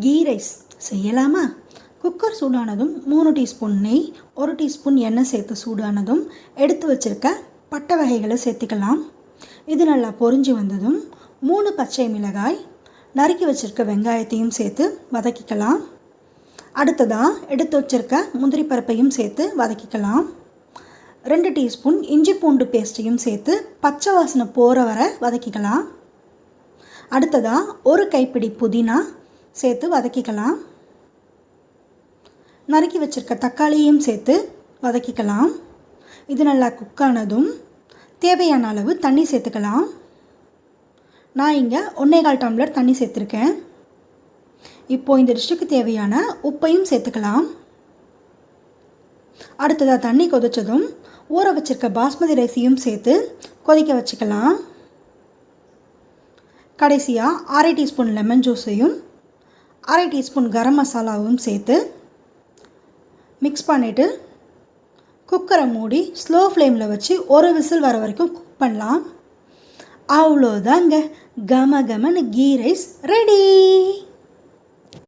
Key rice செய்யலாமா? Cooker சூடானதும் 3 teaspoon நெய், 1 டீஸ்பூன் எண்ணெய் சேர்த்து சூடானதும் எடுத்து வச்சுருக்க பட்டை வகைகளை சேர்த்துக்கலாம். இது நல்லா பொரிஞ்சு வந்ததும் 3 பச்சை மிளகாய், நறுக்கி வச்சுருக்க வெங்காயத்தையும் சேர்த்து வதக்கிக்கலாம். அடுத்ததாக எடுத்து வச்சுருக்க முந்திரி பருப்பையும் சேர்த்து வதக்கிக்கலாம். 2 டீஸ்பூன் இஞ்சி பூண்டு பேஸ்ட்டையும் சேர்த்து பச்சை வாசனை போகிற வரை வதக்கிக்கலாம். அடுத்ததாக 1 கைப்பிடி புதினா சேர்த்து வதக்கிக்கலாம். நறுக்கி வச்சுருக்க தக்காளியையும் சேர்த்து வதக்கிக்கலாம். இது நல்லா குக்கானதும் தேவையான அளவு தண்ணி சேர்த்துக்கலாம். நான் இங்கே 1.25 டம்ளர் தண்ணி சேர்த்துருக்கேன். இப்போது இந்த டிஷ்ஷுக்கு தேவையான உப்பையும் சேர்த்துக்கலாம். அடுத்ததாக தண்ணி கொதித்ததும் ஊற வச்சுருக்க பாஸ்மதி ரைஸையும் சேர்த்து கொதிக்க வச்சுக்கலாம். கடைசியாக 1/2 டீஸ்பூன் லெமன் ஜூஸையும் 1/2 டீஸ்பூன் கரம் மசாலாவும் சேர்த்து மிக்ஸ் பண்ணிவிட்டு குக்கரை மூடி ஸ்லோ ஃப்ளேமில் வச்சு 1 விசில் வர வரைக்கும் குக் பண்ணலாம். அவ்வளோதாங்க, கம கமன்னு கீ ரைஸ் ரெடி.